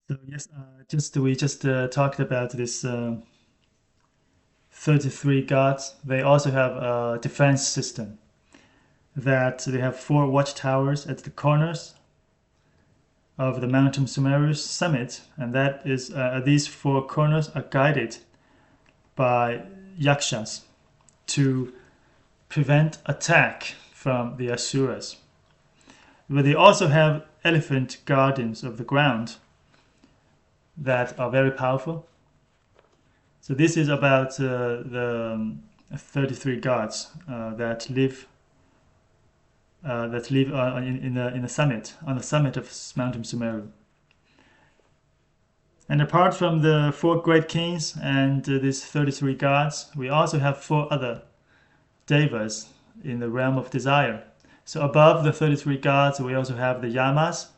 So yes, we just talked about this 33 gods. They also have a defense system that they have four watchtowers at the corners of the Mount Sumeru's summit, and that is these four corners are guided by yakshas to prevent attack from the asuras. But they also have elephant guardians of the ground that are very powerful. So this is about the 33 gods that live in the summit on the summit of Mount Sumeru. And apart from the four great kings and these 33 gods, we also have four other devas in the realm of desire. So above the 33 gods, we also have the yamas,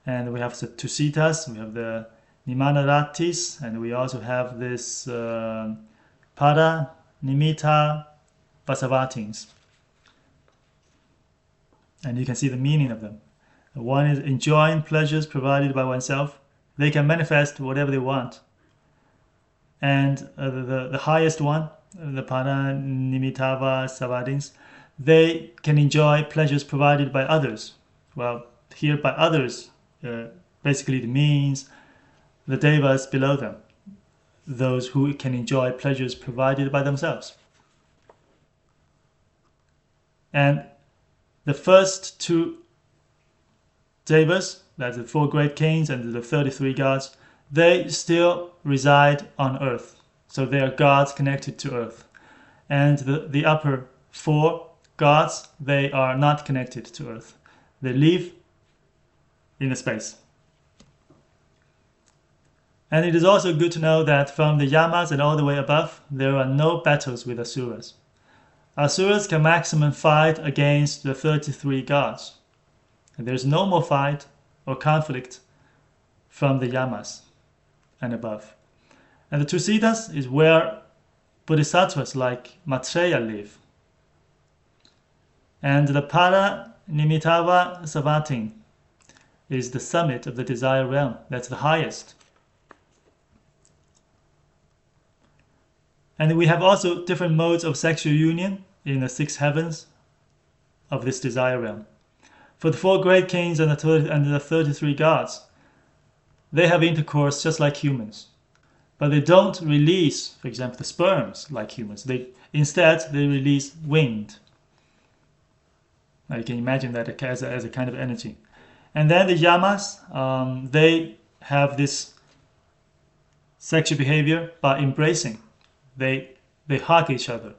and we have the tusitas, we have the nimanaratis, and we also have this pada, nimitta, vasavatins. And you can see the meaning of them. One is enjoying pleasures provided by oneself. They can manifest whatever they want. And the highest one, the pada, nimitta, vasavatins, they can enjoy pleasures provided by others. Well, here by others, basically it means the devas below them, those who can enjoy pleasures provided by themselves. And the first two devas, that's the four great kings and the 33 gods, they still reside on earth. So they are gods connected to earth. And the upper four gods, they are not connected to earth. They live in the space. And it is also good to know that from the yamas and all the way above, there are no battles with asuras. Asuras can maximum fight against the 33 gods. And there's no more fight or conflict from the yamas and above. And the tusitas is where bodhisattvas like Maitreya live. And the pada nimitta savatin is the summit of the desire realm. That's the highest. And we have also different modes of sexual union in the six heavens of this desire realm. For the four great kings and the 33 gods, they have intercourse just like humans. But they don't release, for example, the sperms like humans. Instead, they release wind. Now you can imagine that as a kind of energy. And then the yamas, they have this sexual behavior by embracing. They hug each other.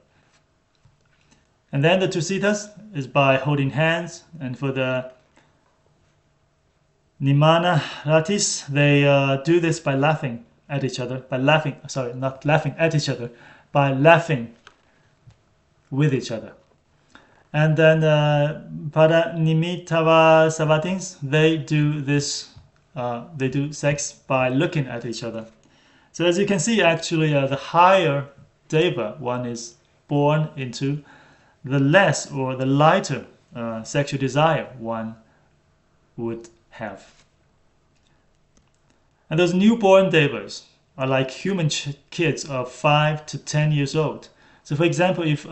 And then the tusitas is by holding hands, and for the nimana ratis, they do this by laughing at each other, by laughing with each other. And then pada nimitta savatins, they do sex by looking at each other. So as you can see, actually, the higher deva one is born into, the less or the lighter sexual desire one would have. And those newborn devas are like human kids of 5 to 10 years old. So for example, if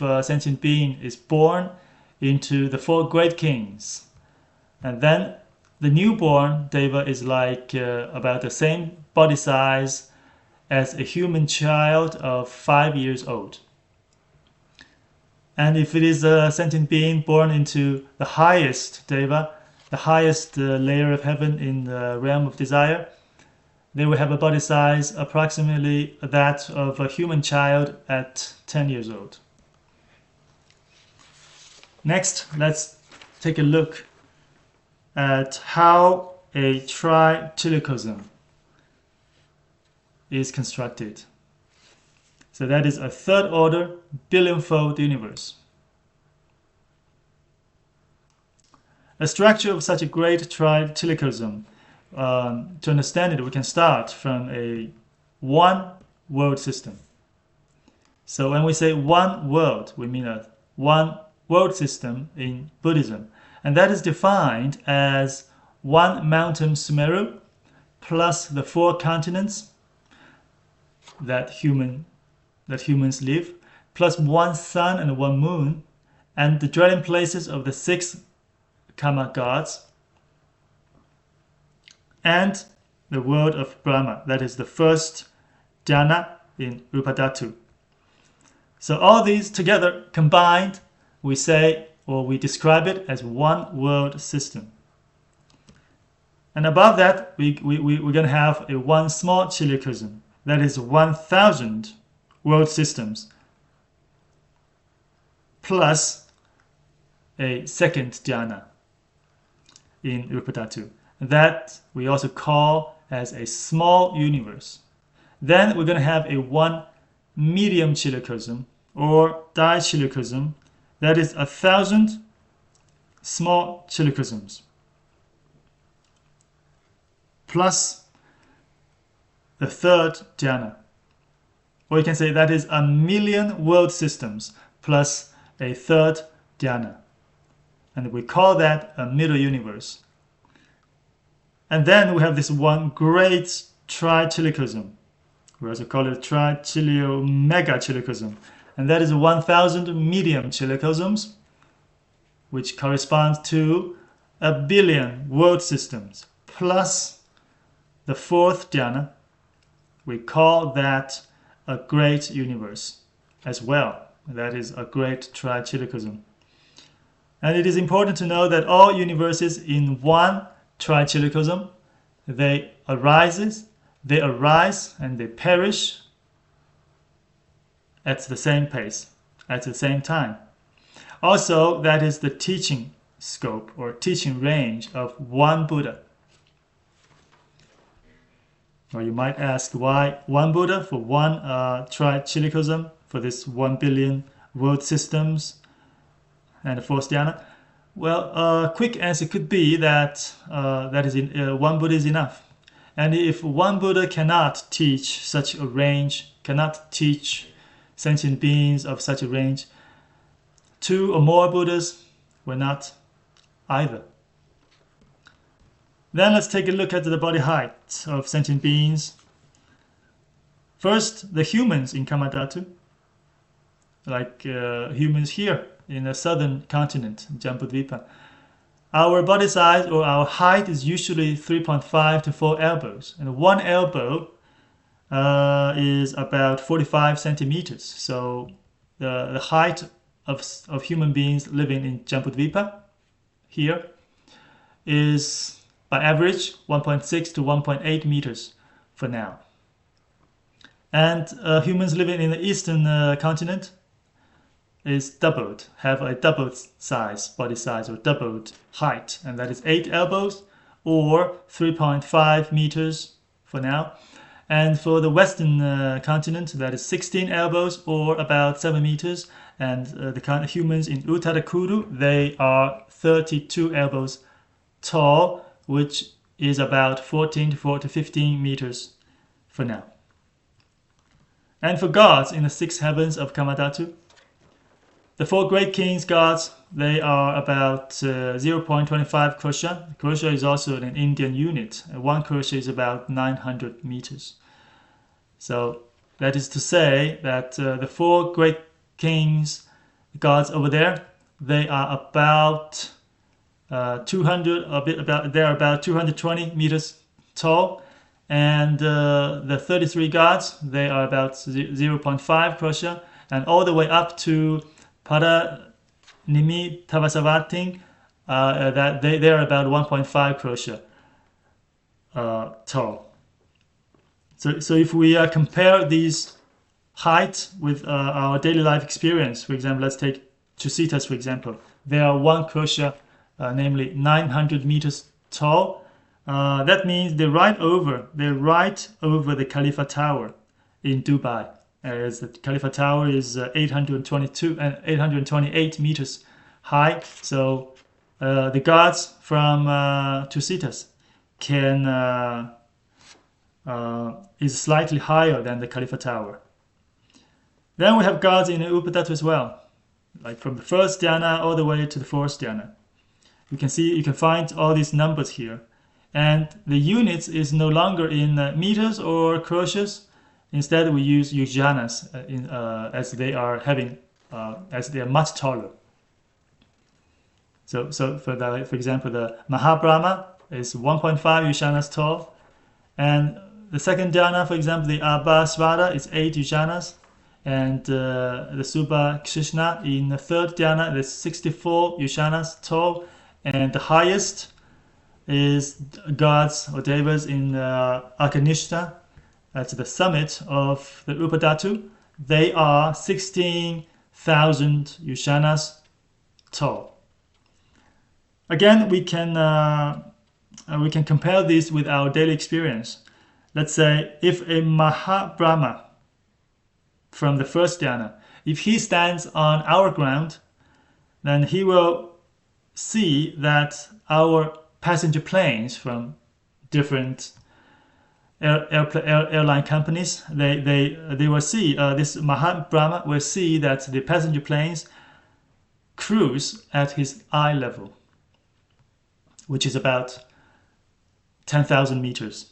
a sentient being is born into the four great kings, and then the newborn deva is like about the same body size as a human child of 5 years old. And if it is a sentient being born into the highest deva, the highest layer of heaven in the realm of desire, they will have a body size approximately that of a human child at 10 years old. Next, let's take a look at how a tri-telecosm is constructed. So that is a third order billion-fold universe. A structure of such a great tri-telecosm, to understand it, we can start from a one world system. So when we say one world, we mean a one world system in Buddhism. And that is defined as one mountain Sumeru, plus the 4 continents that humans live, plus 1 sun and 1 moon, and the dwelling places of the 6 Kama gods, and the world of Brahma, that is the first dhyana in Upadhatu. So all these together combined, we say, or we describe it as one world system. And above that, we're going to have a one small chiliocosm, that is 1,000 world systems, plus a second dhyana in Upadhatu. That we also call as a small universe. Then we're going to have a one medium chiliocosm or dichiliocosm, that is 1,000 small chiliocosms, plus the third dhyana. Or you can say that is 1,000,000 world systems plus a third dhyana. And we call that a middle universe. And then we have this one great trichiliocosm. We also call it trichilio-mega chiliocosm. And that is 1,000 medium chiliocosms, which corresponds to 1,000,000,000 world systems, plus the fourth dhyana. We call that a great universe as well. That is a great trichiliocosm. And it is important to know that all universes in one trichiliocosm, they arise and they perish at the same pace, at the same time. Also, that is the teaching scope or teaching range of one Buddha. Or you might ask, why one Buddha for one trichiliocosm, for this 1,000,000,000 world systems and the fourth dhyana? Well, a quick answer could be that one Buddha is enough. And if one Buddha cannot teach such a range, cannot teach sentient beings of such a range, 2 or more Buddhas were not either. Then let's take a look at the body height of sentient beings. First, the humans in Kamadhatu, like humans here in the southern continent, Jambudvipa. Our body size or our height is usually 3.5 to 4 elbows, and 1 elbow is about 45 centimeters. So the height of human beings living in Jambudvipa here is by average 1.6 to 1.8 meters for now. And humans living in the eastern continent is doubled, have a doubled size, body size, or doubled height, and that is 8 elbows or 3.5 meters for now. And for the western continent, that is 16 elbows or about 7 meters. And the kind of humans in Uttarakuru, they are 32 elbows tall, which is about 14 to 15 meters for now. And for gods in the 6 heavens of Kamadhatu, the 4 great kings gods, they are about 0.25 kosha. Kosha is also an Indian unit. 1 kosha is about 900 meters. So that is to say that the 4 great kings gods over there, they are about 220 meters tall, and the 33 gods, they are about 0.5 kosha, and all the way up to Paranimi Tavasavating, that they are about 1.5 kosha tall. So if we compare these height with our daily life experience, for example, let's take Tusitas, for example. They are 1 kosha, namely 900 meters tall. That means they're right over the Khalifa Tower in Dubai. As the Khalifa Tower is 822 and 828 meters high. So the gods from Tusitas is slightly higher than the Khalifa Tower. Then we have gods in Upadhatu as well, like from the first dhyana all the way to the fourth dhyana. You can find all these numbers here. And the units is no longer in meters or crores. Instead, we use yojanas as they are much taller. So for example, the Mahabrahma is 1.5 yojanas tall, and the second dhyana, for example, the Abhasvara is 8 yojanas, and the Subha Krishna in the third dhyana is 64 yojanas tall, and the highest is gods or devas in Akarnishta. That's the summit of the Upadhatu. They are 16,000 yojanas tall. Again, we can compare this with our daily experience. Let's say if a Mahabrahma from the first dhyana, if he stands on our ground, then he will see that our passenger planes from different airline companies, they will see, this Mahabrahma will see that the passenger planes cruise at his eye level, which is about 10,000 meters.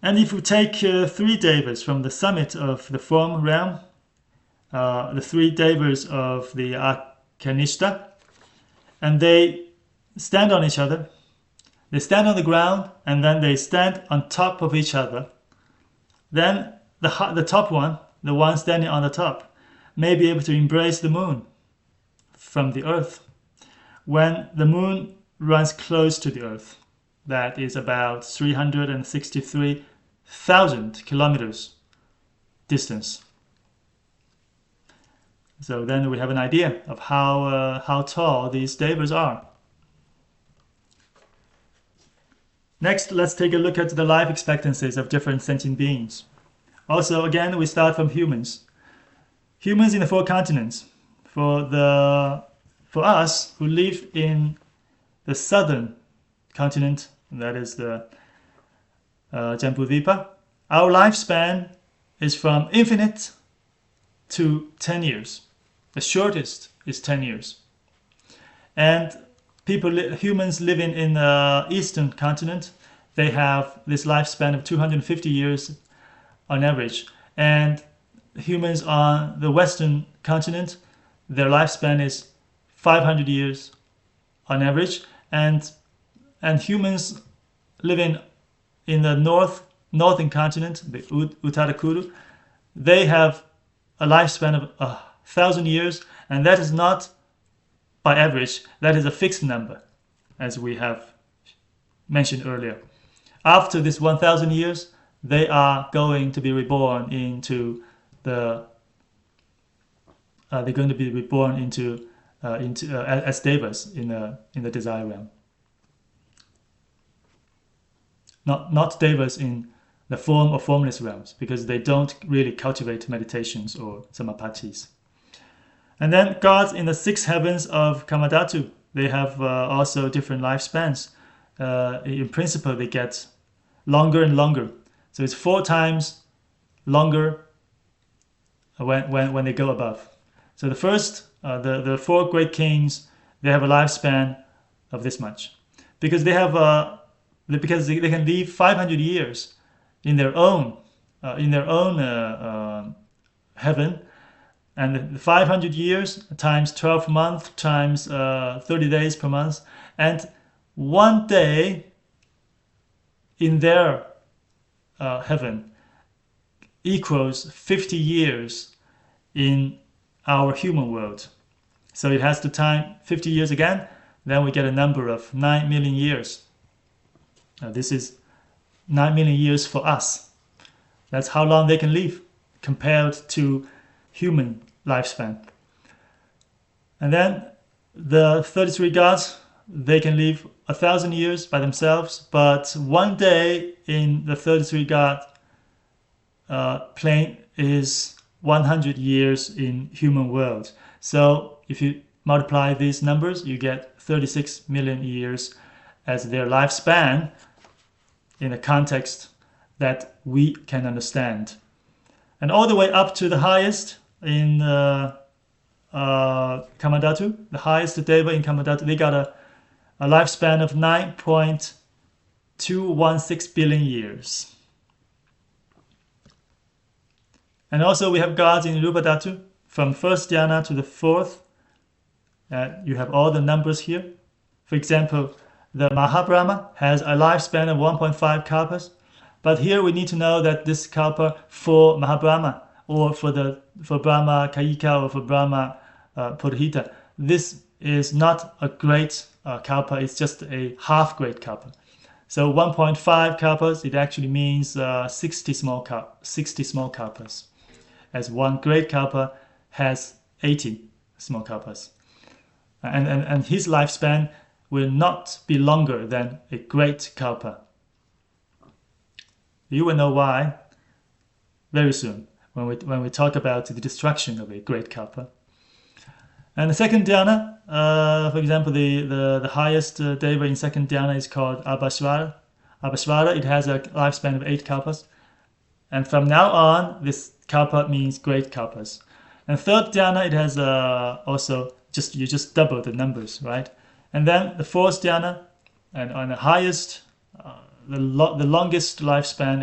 And if we take 3 devas from the summit of the form realm, the 3 devas of the Akarnishta, and they stand on each other, they stand on the ground, and then they stand on top of each other, then the top one, the one standing on the top, may be able to embrace the moon from the earth. When the moon runs close to the earth, that is about 363,000 kilometers distance. So then we have an idea of how tall these devas are. Next, let's take a look at the life expectancies of different sentient beings. Also, again, we start from humans. Humans in the 4 continents. For us who live in the southern continent, that is the Jambudvipa, our lifespan is from infinite to 10 years. The shortest is 10 years. And humans living in the eastern continent, they have this lifespan of 250 years on average. And humans on the western continent, their lifespan is 500 years on average. And humans living in the northern continent, the Uttarakuru, they have a lifespan of 1,000 years, and that is not by average, that is a fixed number, as we have mentioned earlier. After this 1,000 years, they are going to be reborn into as devas in the desire realm. Not devas in the form or formless realms, because they don't really cultivate meditations or samapatis. And then gods in the 6 heavens of Kamadhatu, they have also different lifespans. In principle, they get longer and longer. So it's 4 times longer when they go above. So the first, the 4 great kings, they have a lifespan of this much, because they can live 500 years in their own heaven, and the 500 years times 12 months times 30 days per month, and 1 day in their heaven equals 50 years in our human world. So it has to time 50 years again, then we get a number of 9 million years. This is 9 million years for us. That's how long they can live compared to human lifespan. And then the 33 gods, they can live 1,000 years by themselves, but 1 day in the 33 god plane is 100 years in human world. So if you multiply these numbers, you get 36 million years as their lifespan in a context that we can understand. And all the way up to the highest in Kamadhatu, the highest deva in Kamadhatu, they got a lifespan of 9.216 billion years. And also we have gods in Rupa Dhatu from first dhyana to the fourth. You have all the numbers here. For example, the Mahabrahma has a lifespan of 1.5 kalpas, but here we need to know that this kalpa for Mahabrahma, or for Brahma Kayika, or for Brahma Purhita, this is not a great kalpa, it's just a half great kalpa. So 1.5 kalpas, it actually means 60 small kalpas, as one great kalpa has 80 small kalpas. And his lifespan will not be longer than a great kalpa. You will know why very soon when we talk about the destruction of a great kalpa. And the second dhyana, for example, the highest deva in second dhyana is called Abhasvara. Abhasvara, it has a lifespan of 8 kalpas. And from now on, this kalpa means great kalpas. And third dhyana, it has also you just double the numbers, right? And then the fourth dhyana, and on the highest, the longest lifespan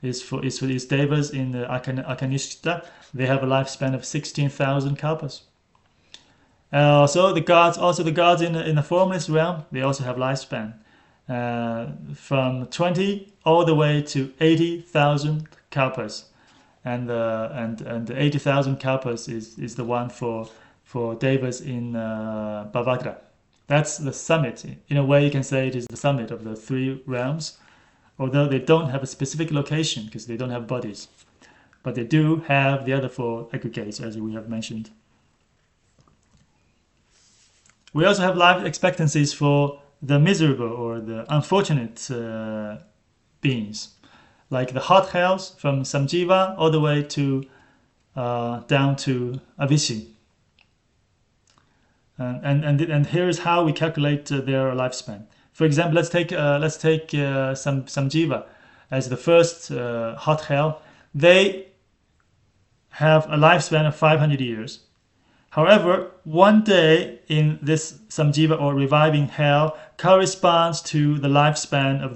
is for these devas in the Akanishta. They have a lifespan of 16,000 kalpas. Also the gods in the formless realm, they also have lifespan from 20 all the way to 80,000 kalpas, and the 80,000 kalpas is the one for devas in Bhavagra. That's the summit. In a way, you can say it is the summit of the 3 realms, although they don't have a specific location because they don't have bodies, but they do have the other 4 aggregates, as we have mentioned. We also have life expectancies for the miserable or the unfortunate beings, like the hot hells from Samjiva all the way to down to Avicii. And here's how we calculate their lifespan. For example, let's take Samjiva as the first hot hell. They have a lifespan of 500 years. However, one day in this Samjiva or reviving hell corresponds to the lifespan of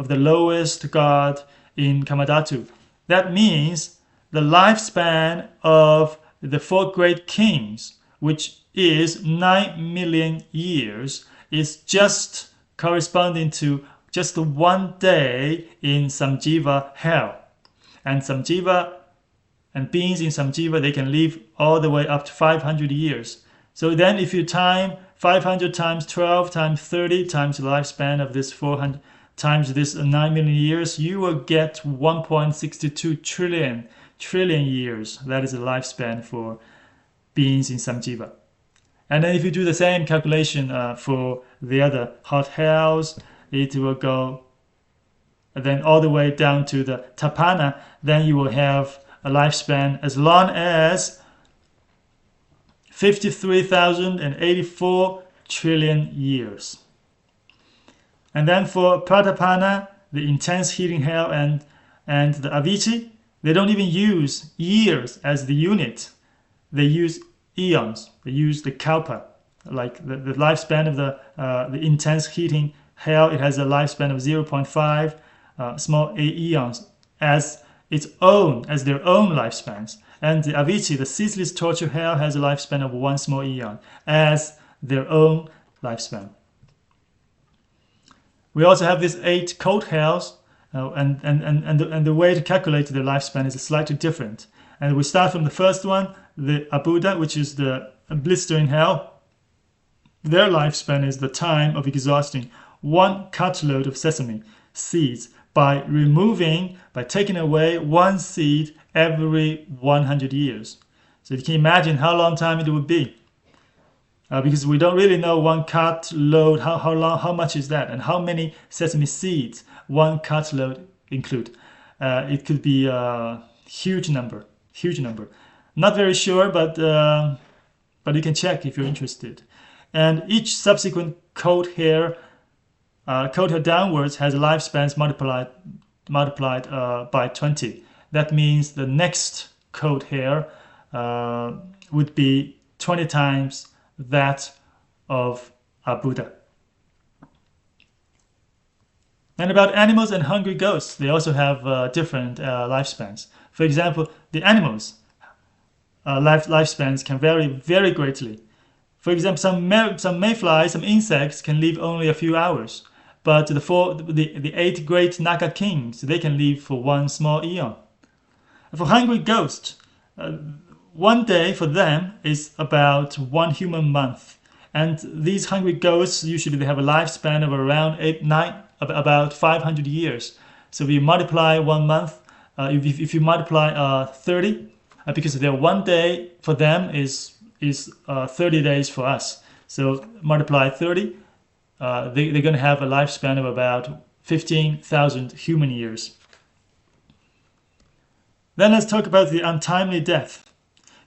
the lowest god in Kamadhatu. That means the lifespan of the 4 great kings, which is 9 million years, is just corresponding to just 1 day in Samjiva hell. And Samjiva and beings in Samjiva, they can live all the way up to 500 years. So then if you time 500 times 12 times 30 times the lifespan of this 400 times this 9 million years, you will get 1.62 trillion years. That is the lifespan for beings in Samjiva. And then if you do the same calculation for the other hot hells, it will go then all the way down to the Tapana. Then you will have a lifespan as long as 53,084 trillion years. And then for Pratapana, the intense heating hell, and the Avicii, they don't even use years as the unit. They use eons. They use the kalpa, like the lifespan of the intense heating hell. It has a lifespan of 0.5 small eons as their own lifespans. And the Avicii, the ceaseless torture hell, has a lifespan of 1 small eon as their own lifespan. We also have these 8 cold hells, and the way to calculate their lifespan is slightly different. And we start from the first one, the Abuddha, which is the blistering hell. Their lifespan is the time of exhausting 1 cartload of sesame seeds by taking away 1 seed every 100 years. So you can imagine how long time it would be. Because we don't really know 1 cartload, how much is that, and how many sesame seeds 1 cartload include. It could be a huge number. Not very sure, but you can check if you're interested. And each subsequent coat hair downwards has lifespans multiplied by 20. That means the next coat hair would be 20 times that of Buddha. And about animals and hungry ghosts, they also have different lifespans. For example, the animals' lifespans can vary very greatly. For example, some mayflies, some insects can live only a few hours, but the 8 great Naga kings, they can live for one small eon. For hungry ghosts, one day for them is about one human month. And these hungry ghosts, usually they have a lifespan of around about 500 years. So if you multiply 1 month, if you multiply 30, because their one day for them is 30 days for us. So multiply 30, they're going to have a lifespan of about 15,000 human years. Then let's talk about the untimely death,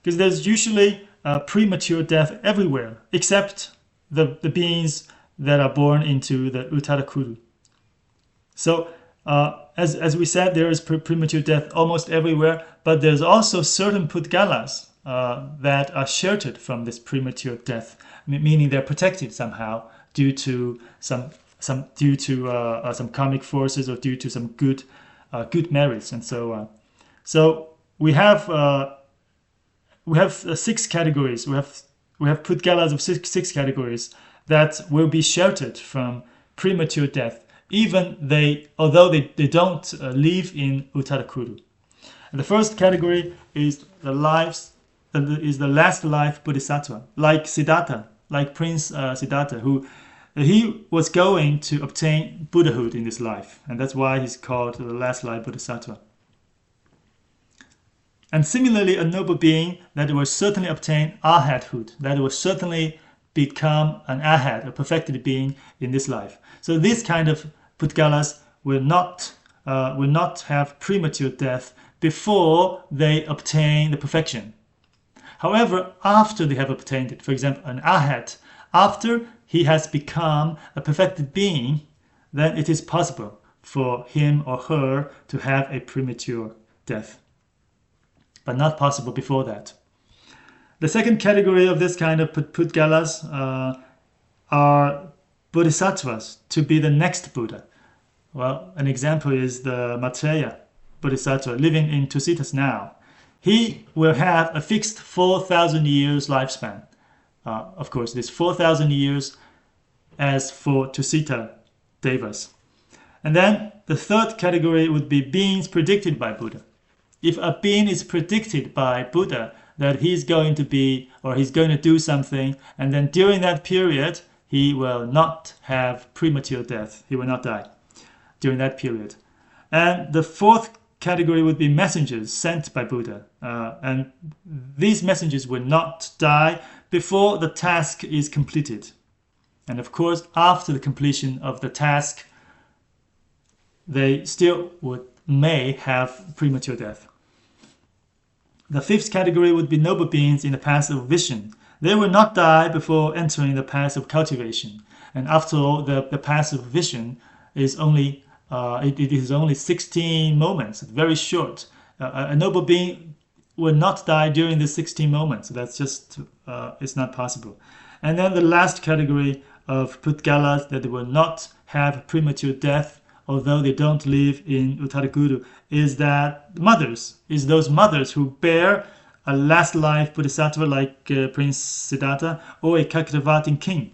because there's usually premature death everywhere, except the beings that are born into the Uttara. So as we said, there is premature death almost everywhere, but there's also certain Pudgalas that are sheltered from this premature death, meaning they're protected somehow due to some karmic forces or due to some good merits and so on. So we have 6 categories. We have Pudgalas of six categories that will be sheltered from premature death, although they don't live in Uttara. And the first category is the last life bodhisattva, like Siddhartha, like Prince Siddhartha, who he was going to obtain Buddhahood in this life, and that's why he's called the last life bodhisattva. And similarly, a noble being that will certainly obtain arhathood, that will certainly become an arhat, a perfected being in this life. So these kind of Pudgalas will not have premature death before they obtain the perfection. However, after they have obtained it, for example, an arhat, after he has become a perfected being, then it is possible for him or her to have a premature death, but not possible before that. The second category of this kind of Pudgalas are bodhisattvas, to be the next Buddha. Well, an example is the Maitreya Bodhisattva living in Tusitas now. He will have a fixed 4,000 years lifespan. Of course, this 4,000 years as for Tusita Devas. And then the third category would be beings predicted by Buddha. If a being is predicted by Buddha that he's going to be or he's going to do something, and then during that period he will not have premature death, he will not die during that period. And the fourth category would be messengers sent by Buddha, and these messengers will not die before the task is completed. And of course, after the completion of the task, they still may have premature death. The fifth category would be noble beings in the path of vision. They will not die before entering the path of cultivation. And after all, the path of vision is only it is only 16 moments, very short. A noble being will not die during the 16 moments. That's just it's not possible. And then the last category of Pudgalas that will not have premature death, although they don't live in Uttara, is those mothers who bear a last life bodhisattva like Prince Siddhartha or a Chakravartin king.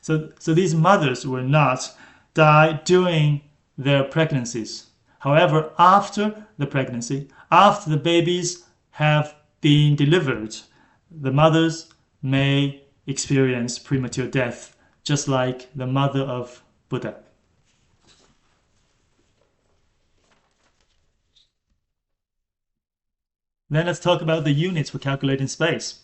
So these mothers will not die during their pregnancies. However, after the pregnancy, after the babies have been delivered, the mothers may experience premature death, just like the mother of Buddha. Then let's talk about the units for calculating space.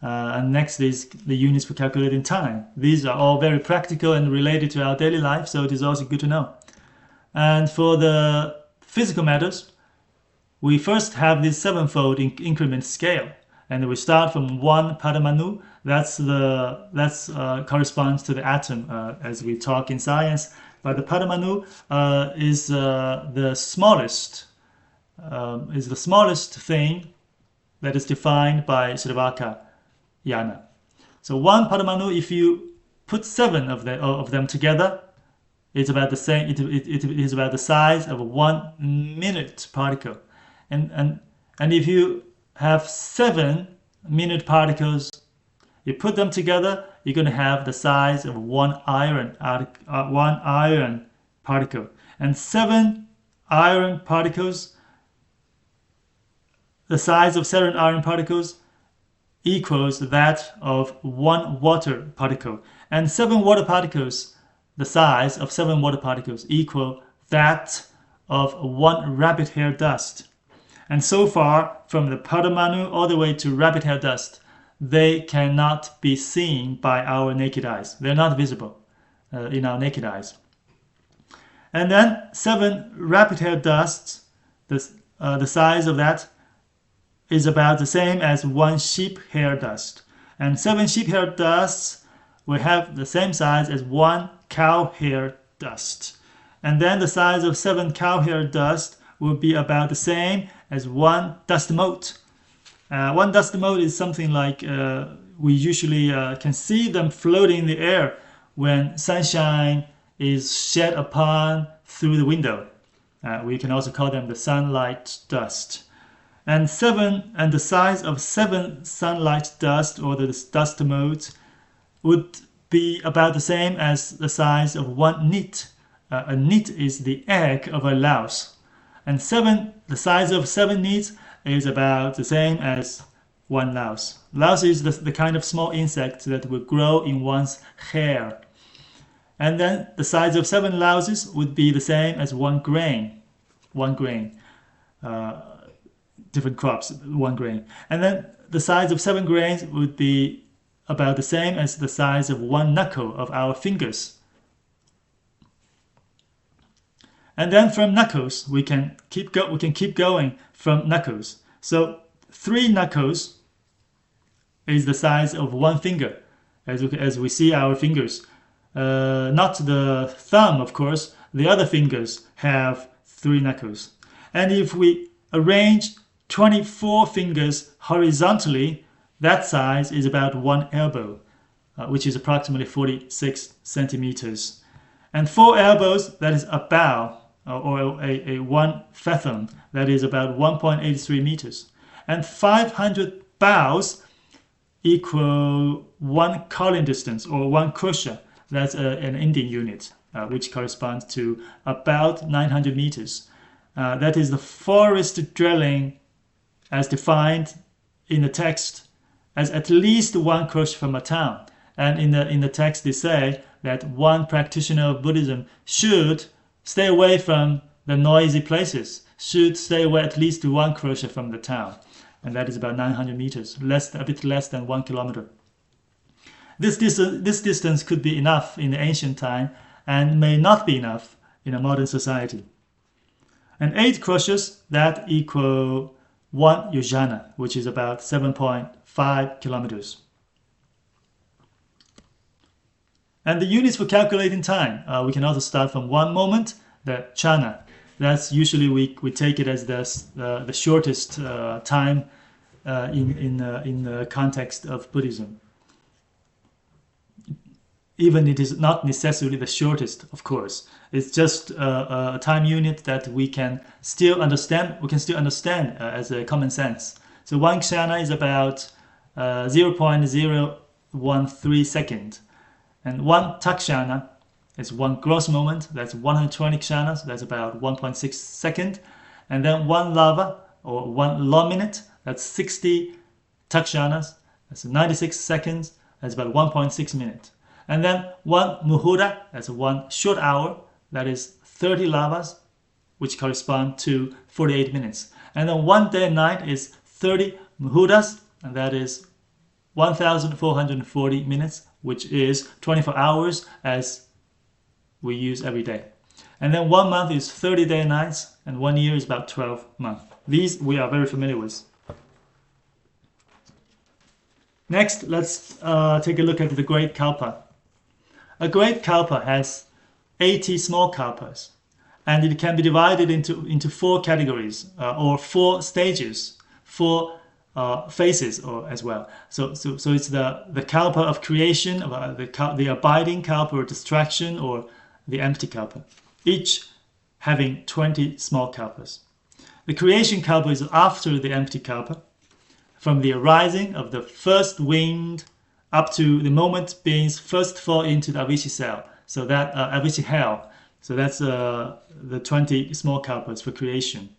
And next is the units for calculating time. These are all very practical and related to our daily life, so it is also good to know. And for the physical matters, we first have this sevenfold increment scale, and we start from 1 Paramanu. That's corresponds to the atom as we talk in science. But the Paramanu is the smallest thing that is defined by Sravaka Yana. So 1 Paramanu, if you put 7 of them together, it's about the same. It is about the size of a 1 minute particle, and if you have 7 minute particles, you put them together, you're going to have the size of one iron particle, and 7 iron particles. The size of 7 iron particles equals that of 1 water particle, and 7 water particles, the size of 7 water particles equal that of 1 rabbit hair dust. And so far, from the Paramanu all the way to rabbit hair dust, they cannot be seen by our naked eyes. They're not visible in our naked eyes. And then 7 rabbit hair dusts, the size of that is about the same as 1 sheep hair dust. And 7 sheep hair dusts will have the same size as 1 cow hair dust. And then the size of 7 cow hair dust will be about the same as 1 dust mote. 1 dust mote is something like we usually can see them floating in the air when sunshine is shed upon through the window. We can also call them the sunlight dust. And the size of 7 sunlight dust, or the dust motes, would be about the same as the size of 1 nit. A nit is the egg of a louse, and the size of 7 nits is about the same as 1 louse. Louse is the kind of small insect that will grow in one's hair. And then the size of 7 louses would be the same as 1 grain. 1 grain. Different crops, 1 grain. And then the size of 7 grains would be about the same as the size of 1 knuckle of our fingers. And then from knuckles, we can keep going from knuckles. So 3 knuckles is the size of 1 finger, as we see our fingers. Not the thumb, of course. The other fingers have 3 knuckles. And if we arrange 24 fingers horizontally, that size is about 1 elbow, which is approximately 46 centimeters. And 4 elbows, that is a bow, or a 1 fathom, that is about 1.83 meters. And 500 bows equal 1 calling distance, or 1 kosha. That's an Indian unit, which corresponds to about 900 meters. That is the forest dwelling as defined in the text as at least 1 kosha from a town. And in the text they say that 1 practitioner of Buddhism should stay away from the noisy places, should stay away at least 1 kosha from the town. And that is about 900 meters, a bit less than 1 kilometer. This distance could be enough in the ancient time and may not be enough in a modern society. And 8 koshas, that equal 1 yojana, which is about 7.5 kilometers. And the units for calculating time, we can also start from 1 moment, the chana. That's usually we take it as the shortest time in the context of Buddhism. Even it is not necessarily the shortest, of course. It's just a time unit that we can still understand. We can still understand as a common sense. So 1 kshana is about 0.013 second, and 1 takshana is 1 gross moment. That's 120 kshanas. That's about 1.6 second, and then 1 lava or 1 law minute. That's 60 takshanas. That's 96 seconds. That's about 1.6 minutes. And then 1 muhura, that's 1 short hour, that is 30 lavas, which correspond to 48 minutes. And then 1 day and night is 30 muhuras, and that is 1,440 minutes, which is 24 hours as we use every day. And then 1 month is 30 day and nights, and 1 year is about 12 months. These we are very familiar with. Next, let's take a look at the Great Kalpa. A great kalpa has 80 small kalpas, and it can be divided into 4 categories or 4 stages, 4 phases or as well. So it's the kalpa of creation, the abiding kalpa or distraction, or the empty kalpa, each having 20 small kalpas. The creation kalpa is after the empty kalpa, from the arising of the first wind up to the moment beings first fall into the Avicii cell. So that Avicii hell. So that's the 20 small kalpas for creation.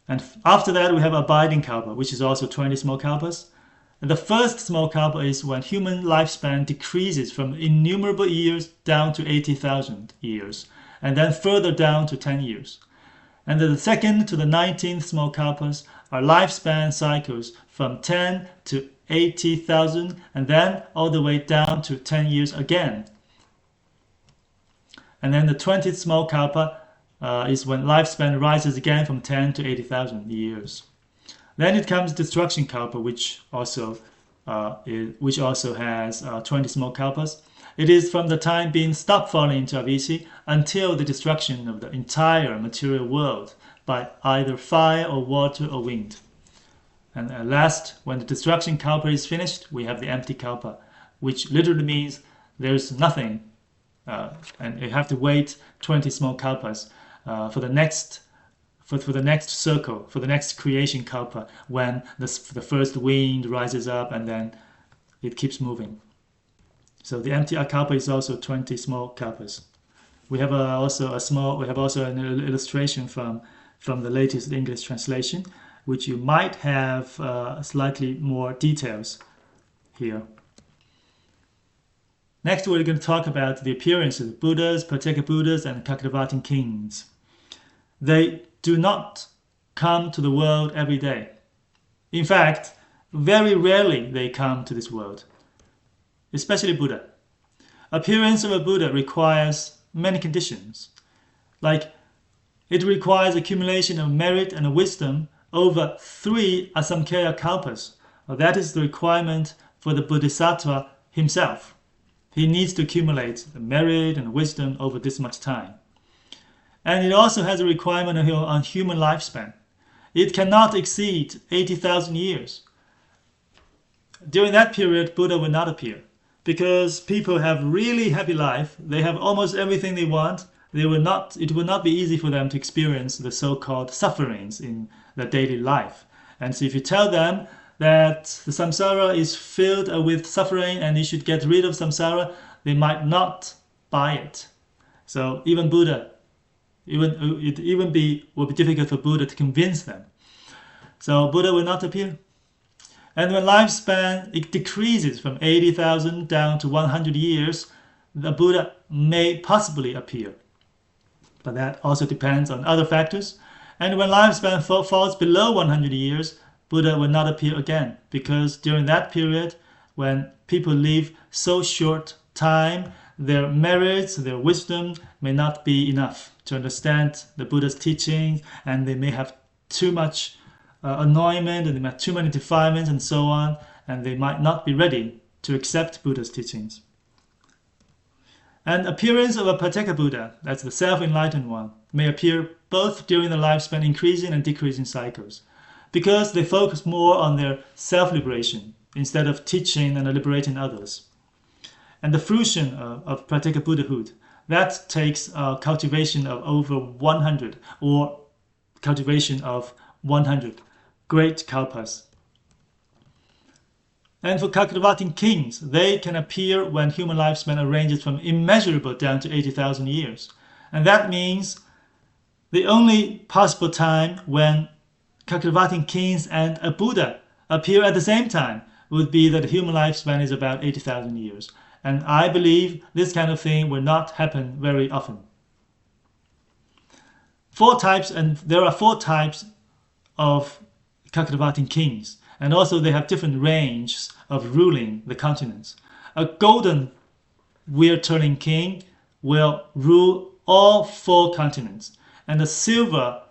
And after that, we have abiding kalpa, which is also 20 small kalpas. And the first small kalpa is when human lifespan decreases from innumerable years down to 80,000 years, and then further down to 10 years. And the second to the 19th small kalpas are lifespan cycles from 10 to 80,000, and then all the way down to 10 years again. And then the 20th small kalpa is when lifespan rises again from 10 to 80,000 years. Then it comes destruction kalpa, which also has 20 small kalpas. It is from the time being stop falling into Avicii until the destruction of the entire material world by either fire or water or wind. And at last, when the destruction kalpa is finished, we have the empty kalpa, which literally means there's nothing, and you have to wait 20 small kalpas for the next circle, for the next creation kalpa, when the first wind rises up and then it keeps moving. So the empty kalpa is also 20 small kalpas. We have also an illustration from the latest English translation, which you might have slightly more details here. Next, we're going to talk about the appearances of Buddhas, Pratyeka Buddhas, and Cakravartin kings. They do not come to the world every day. In fact, very rarely they come to this world, especially Buddha. Appearance of a Buddha requires many conditions, like it requires accumulation of merit and wisdom over 3 asamkhya kalpas. That is the requirement for the Bodhisattva himself. He needs to accumulate the merit and wisdom over this much time. And it also has a requirement on human lifespan. It cannot exceed 80,000 years. During that period, Buddha will not appear, because people have really happy life. They have almost everything they want. It will not be easy for them to experience the so-called sufferings in their daily life. And so if you tell them that the samsara is filled with suffering and you should get rid of samsara, they might not buy it. So even Buddha, will be difficult for Buddha to convince them. So Buddha will not appear. And when lifespan decreases from 80,000 down to 100 years, the Buddha may possibly appear. But that also depends on other factors. And when lifespan falls below 100 years, Buddha will not appear again, because during that period, when people live so short time, their merits, their wisdom may not be enough to understand the Buddha's teachings, and they may have too much annoyment, and they may have too many defilements and so on, and they might not be ready to accept Buddha's teachings. And appearance of a Pratyeka Buddha, that's the self-enlightened one, may appear both during the lifespan increasing and decreasing cycles, because they focus more on their self-liberation instead of teaching and liberating others. And the fruition of Pratyeka Buddhahood, that takes cultivation of over 100, or cultivation of 100 great kalpas. And for Cakravartin kings, they can appear when human lifespan ranges from immeasurable down to 80,000 years. And that means the only possible time when Cakravartin kings and a Buddha appear at the same time would be that the human lifespan is about 80,000 years. And I believe this kind of thing will not happen very often. There are 4 types of Cakravartin kings. And also they have different ranges of ruling the continents. A golden wheel-turning king will rule all 4 continents. And a silver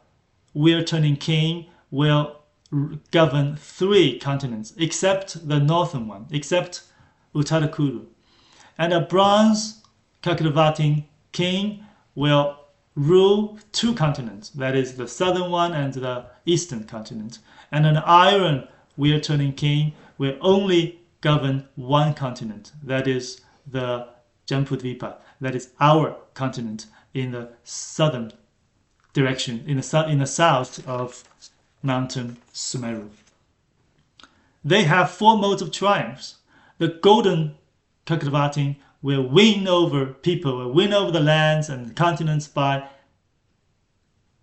wheel-turning king will govern 3 continents, except the northern one, except Uttarakuru. And a bronze Cakravartin king will rule 2 continents, that is the southern one and the eastern continent. And an iron wheel turning king will only govern one continent, that is the Jambudvipa, that is our continent in the southern direction, in the south of Mountain Sumeru. They have 4 modes of triumphs. The golden Chakravartin will win over people, will win over the lands and continents by,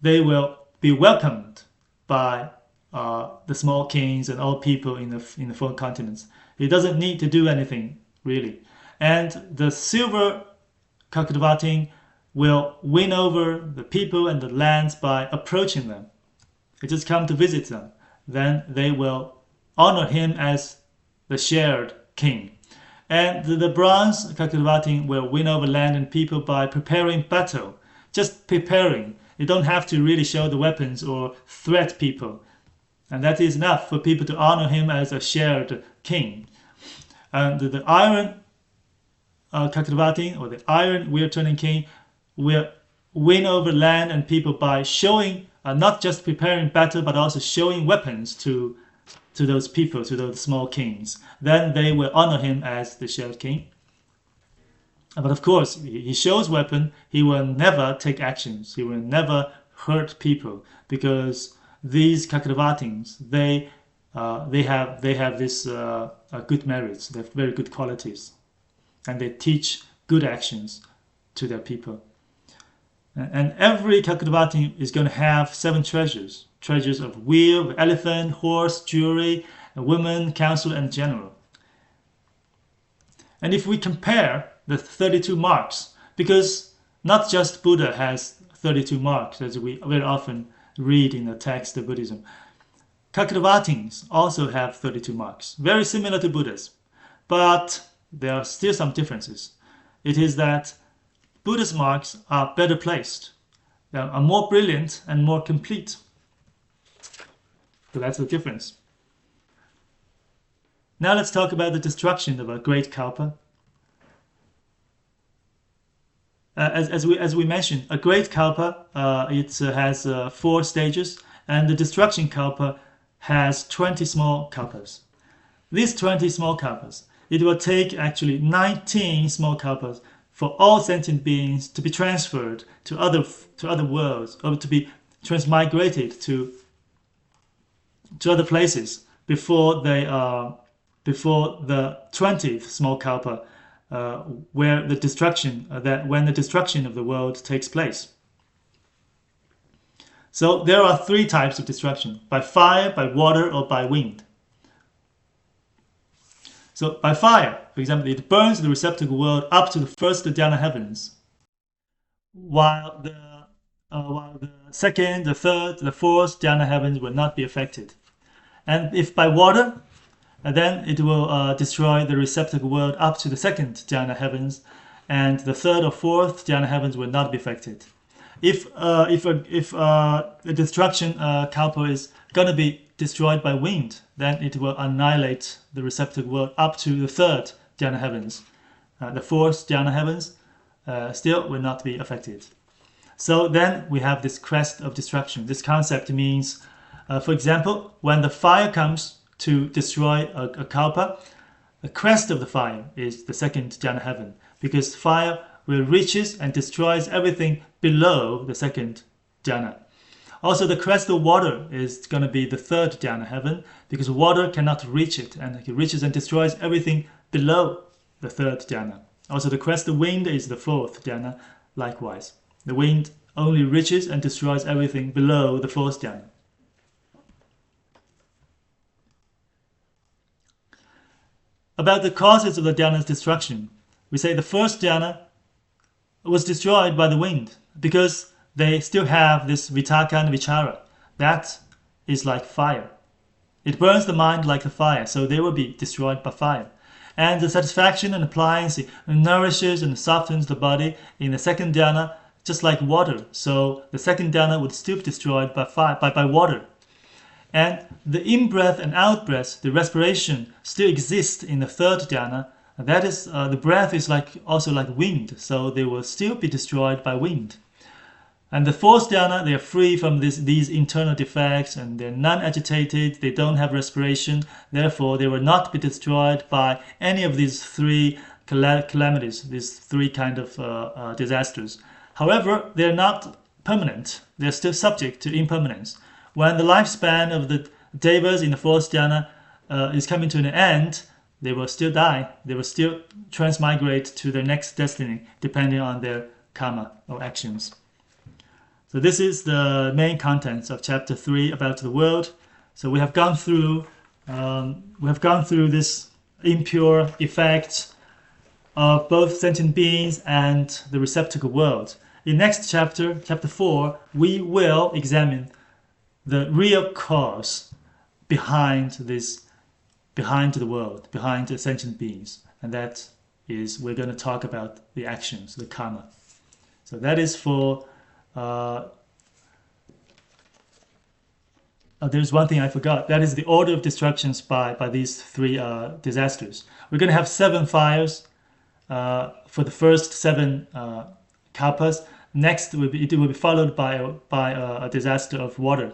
they will be welcomed by the small kings and all people in the 4 continents. He doesn't need to do anything, really. And the silver Chakravartin will win over the people and the lands by approaching them. They just come to visit them. Then they will honor him as the shared king. And the bronze Chakravartin will win over land and people by preparing battle. Just preparing. You don't have to really show the weapons or threat people. And that is enough for people to honor him as a shared king. And the iron Chakravartin, or the iron wheel turning king, will win over land and people by showing, not just preparing battle, but also showing weapons to those people, to those small kings. Then they will honor him as the shared king. But of course, he shows weapon, he will never take actions, he will never hurt people, because these Chakravartins, they have this good merits, they have very good qualities, and they teach good actions to their people. And every Chakravartin is going to have 7 treasures. Treasures of wheel, elephant, horse, jewelry, women, council, and general. And if we compare the 32 marks, because not just Buddha has 32 marks, as we very often read in the text of Buddhism. Chakravartins also have 32 marks, very similar to Buddha's. But there are still some differences. It is that Buddha's marks are better placed. They are more brilliant and more complete. So that's the difference. Now let's talk about the destruction of a great kalpa. As we mentioned, a great kalpa it has 4 stages, and the destruction kalpa has 20 small kalpas. These 20 small kalpas, it will take actually 19 small kalpas for all sentient beings to be transferred to other worlds, or to be transmigrated to other places before the 20th small kalpa, when the destruction of the world takes place. So there are 3 types of destruction: by fire, by water, or by wind. So by fire, for example, it burns the receptacle world up to the first dhyana heavens, while the second, the third, the fourth dhyana heavens will not be affected. And if by water, then it will destroy the receptacle world up to the second dhyana heavens, and the third or fourth dhyana heavens will not be affected. If the destruction kalpa is going to be destroyed by wind, then it will annihilate the receptacle world up to the third dhyana heavens. The fourth dhyana heavens still will not be affected. So then we have this crest of destruction. This concept means, for example, when the fire comes to destroy a kalpa, the crest of the fire is the second dhyana heaven, because fire will reaches and destroys everything below the second dhyana. Also, the crest of water is going to be the third dhyana heaven, because water cannot reach it, and it reaches and destroys everything below the third dhyana. Also, the crest of wind is the fourth dhyana, likewise. The wind only reaches and destroys everything below the fourth dhyana. About the causes of the dhyana's destruction, we say the first dhyana was destroyed by the wind, because they still have this vitaka and vichara. That is like fire. It burns the mind like a fire, so they will be destroyed by fire. And the satisfaction and appliance nourishes and softens the body in the second dhyana, just like water. So the second dhyana would still be destroyed by fire, by water. And the in-breath and out-breath, the respiration, still exists in the third dhyana. That is, the breath is also like wind, so they will still be destroyed by wind. And the fourth dhyana, they are free from these internal defects, and they're non-agitated, they don't have respiration, therefore they will not be destroyed by any of these three calamities, these three kind of disasters. However, they're not permanent, they're still subject to impermanence. When the lifespan of the devas in the fourth dhyana is coming to an end, they will still die, they will still transmigrate to their next destiny, depending on their karma or actions. So this is the main contents of chapter 3 about the world. So we have gone through this impure effects of both sentient beings and the receptacle world. In next chapter, chapter 4, we will examine the real cause behind the world, behind the sentient beings, and that is we're going to talk about the actions, the karma. So that is for. There's one thing I forgot. That is the order of destructions by these three disasters. We're going to have 7 fires for the first 7 kalpas. Next, it will be followed by a disaster of water.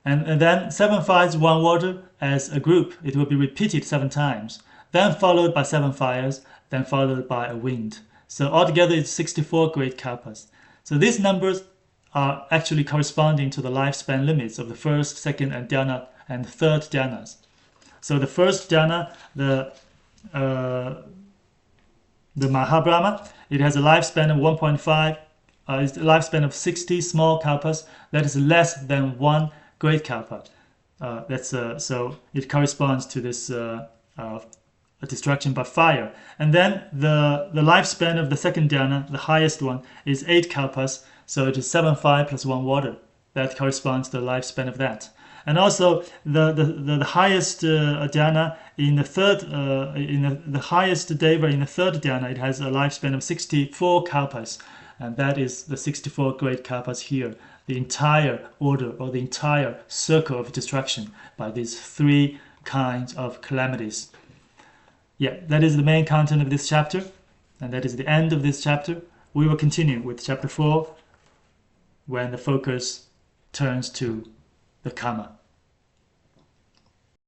And then 7 fires, 1 water as a group. It will be repeated 7 times. Then followed by 7 fires, then followed by a wind. So altogether it's 64 great kalpas. So these numbers are actually corresponding to the lifespan limits of the first, second, and third dhyanas. So the first dhyana, the Mahabrahma, it has a lifespan of 1.5, it's a lifespan of 60 small kalpas. That is less than 1 great kalpa. So it corresponds to this destruction by fire. And then the lifespan of the second dhyana, the highest one, is 8 kalpas. So it is 7 fire plus 1 water. That corresponds to the lifespan of that. And also the highest dhyana in the third, the highest deva in the third dhyana, it has a lifespan of 64 kalpas, and that is the 64 great kalpas here. The entire order or the entire circle of destruction by these 3 kinds of calamities. Yeah, that is the main content of this chapter, and that is the end of this chapter. We will continue with chapter 4 when the focus turns to the karma.